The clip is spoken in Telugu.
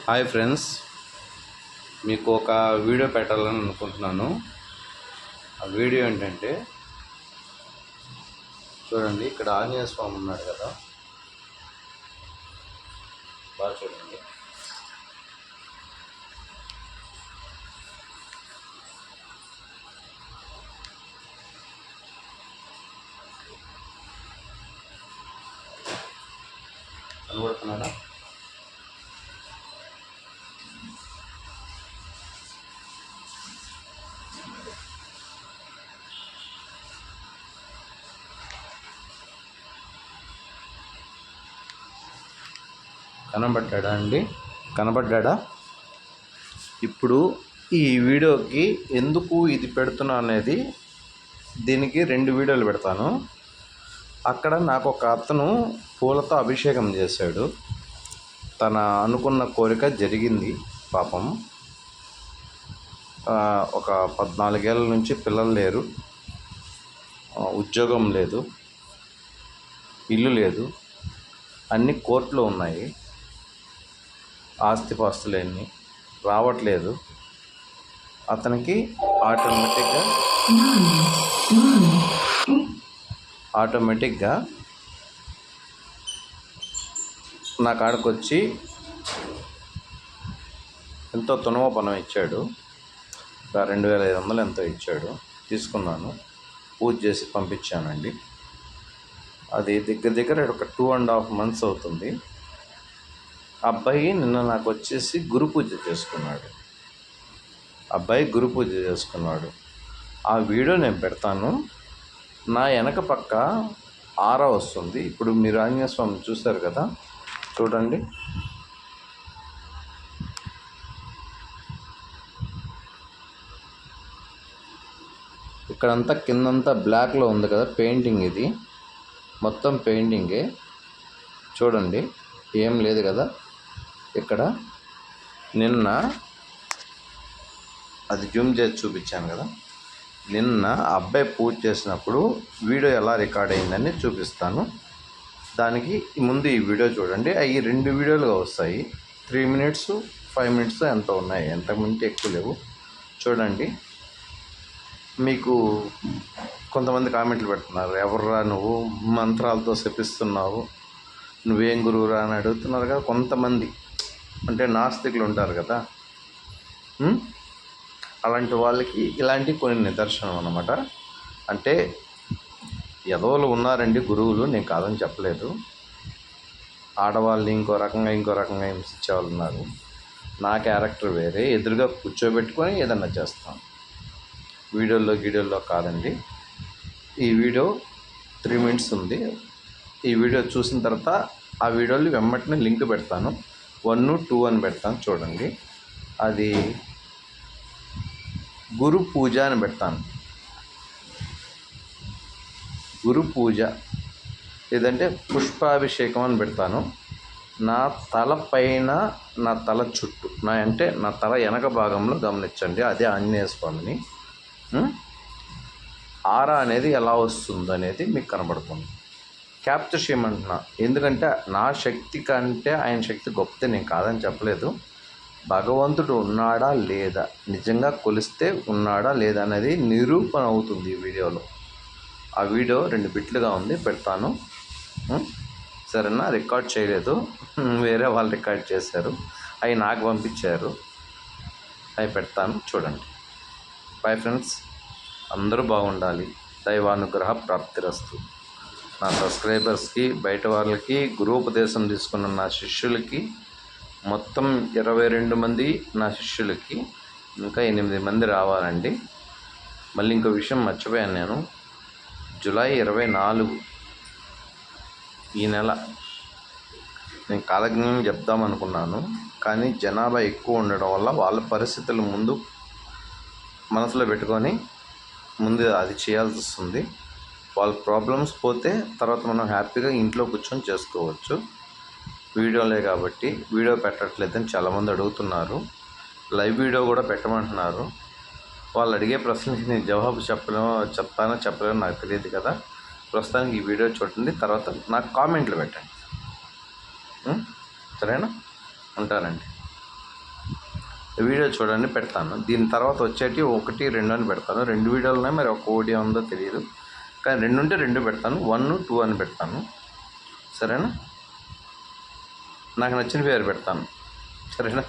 హాయ్ ఫ్రెండ్స్, మీకు ఒక వీడియో పెట్టాలని అనుకుంటున్నాను. ఆ వీడియో ఏంటంటే చూడండి, ఇక్కడ ఆంజనేయ స్వామి ఉన్నాడు కదా, బాగా చూడండి. కనబడుతున్నాడా? కనబడ్డా? ఇప్పుడు ఈ వీడియోకి ఎందుకు ఇది పెడుతున్నా అనేది, దీనికి 2 వీడియోలు పెడతాను. అక్కడ నాకు ఒక అతను పూలతో అభిషేకం చేశాడు. తన అనుకున్న కోరిక జరిగింది. పాపం ఒక 14 ఏళ్ళ నుంచి పిల్లలు లేరు, ఉద్యోగం లేదు, ఇల్లు లేదు, అన్నీ కోర్టులో ఉన్నాయి, ఆస్తిపాస్తులన్నీ రావట్లేదు. అతనికి ఆటోమేటిక్గా నా కాడికి వచ్చి ఎంతో తునవ పనం ఇచ్చాడు. 2500 ఎంతో ఇచ్చాడు. తీసుకున్నాను, పూజ చేసి పంపించానండి. అది దగ్గర ఒక 2.5 months అవుతుంది. అబ్బాయి నిన్న నాకు వచ్చేసి గురు పూజ చేసుకున్నాడు. ఆ వీడియో నేను పెడతాను. నా వెనక పక్క ఆరా వస్తుంది. ఇప్పుడు మీరు ఆంజనేయ స్వామి చూశారు కదా, చూడండి. ఇక్కడంతా కిందంతా బ్లాక్లో ఉంది కదా పెయింటింగ్, ఇది మొత్తం పెయింటింగే. చూడండి, ఏం లేదు కదా ఇక్కడ. నిన్న అది జూమ్ చేసి చూపించాను కదా, నిన్న అబ్బాయి పూజ చేసినప్పుడు వీడియో ఎలా రికార్డ్ అయిందని చూపిస్తాను. దానికి ముందు ఈ వీడియో చూడండి. అవి 2 వీడియోలుగా వస్తాయి. 3 minutes 5 minutes ఎంత ఉన్నాయి, ఎంతకుమించి ఎక్కువ లేవు. చూడండి. మీకు కొంతమంది కామెంట్లు పెడుతున్నారు, ఎవర్రా నువ్వు, మంత్రాలతో శపిస్తున్నావు, నువ్వేం గురువురా అని అడుగుతున్నారు కదా కొంతమంది. అంటే నాస్తికులు ఉంటారు కదా, అలాంటి వాళ్ళకి ఇలాంటి కొన్ని నిదర్శనం అన్నమాట. అంటే ఎదవలు ఉన్నారండి గురువులు, నేను కాదని చెప్పలేదు. ఆడవాళ్ళని ఇంకో రకంగా హింసించే వాళ్ళు ఉన్నారు. నా క్యారెక్టర్ వేరే, ఎదురుగా కూర్చోబెట్టుకొని ఏదన్నా చేస్తాను. వీడియోలో కాదండి. ఈ వీడియో 3 minutes ఉంది. ఈ వీడియో చూసిన తర్వాత ఆ వీడియోలు వెంబటనే లింక్ పెడతాను. 1, 2 అని పెడతాను, చూడండి. అది గురు పూజ అని పెడతాను. గురు పూజ లేదంటే పుష్పాభిషేకం అని పెడతాను. నా తల పైన, నా తల చుట్టూ, నా తల వెనక భాగంలో గమనించండి, అదే ఆంజనేయ స్వామిని. ఆరా అనేది ఎలా వస్తుంది అనేది మీకు కనబడుతుంది. క్యాప్చర్ చేయమంటున్నా, ఎందుకంటే నా శక్తి కంటే ఆయన శక్తి గొప్పతే, నేను కాదని చెప్పలేదు. భగవంతుడు ఉన్నాడా లేదా, నిజంగా కొలిస్తే ఉన్నాడా లేదా అనేది నిరూపణ అవుతుంది ఈ వీడియోలో. ఆ వీడియో 2 బిట్లుగా ఉంది, పెడతాను. సరేనా? రికార్డ్ చేయలేదు, వేరే వాళ్ళు రికార్డ్ చేశారు, అవి నాకు పంపించారు, అవి పెడతాను, చూడండి. బాయ్ ఫ్రెండ్స్, అందరూ బాగుండాలి. దైవానుగ్రహ ప్రాప్తిరస్తు. నా సబ్స్క్రైబర్స్కి, బయట వాళ్ళకి, గురూపదేశం తీసుకున్న నా శిష్యులకి, మొత్తం 22 మంది నా శిష్యులకి ఇంకా 8 మంది రావాలండి. మళ్ళీ ఇంకో విషయం మర్చిపోయాను, నేను జూలై 24 ఈ నెల నేను కాలజ్ఞానం చెప్దామనుకున్నాను, కానీ జనాభా ఎక్కువ ఉండడం వల్ల వాళ్ళ పరిస్థితులు ముందు మనసులో పెట్టుకొని ముందు అది చేయాల్సి వస్తుంది. వాళ్ళ ప్రాబ్లమ్స్ పోతే తర్వాత మనం హ్యాపీగా ఇంట్లో కూర్చొని చేసుకోవచ్చు. వీడియోలే కాబట్టి వీడియో పెట్టట్లేదని చాలామంది అడుగుతున్నారు. లైవ్ వీడియో కూడా పెట్టమంటున్నారు. వాళ్ళు అడిగే ప్రశ్నకి నేను జవాబు చెప్పలేనో నాకు తెలియదు కదా. ప్రస్తుతానికి ఈ వీడియో చూడండి, తర్వాత నాకు కామెంట్లు పెట్టండి. సరేనా? ఉంటానండి. వీడియో చూడండి, పెడతాను. దీని తర్వాత వచ్చేటి 1, 2 అని పెడతాను. 2 వీడియోలు ఉన్నాయి, మరి ఒక వీడియో ఉందో తెలియదు, కానీ 2 ఉంటే 2 పెడతాను. 1, 2 అని పెడతాను. సరేనా? నాకు నచ్చిన పేరు పెడతాను. సరేనా?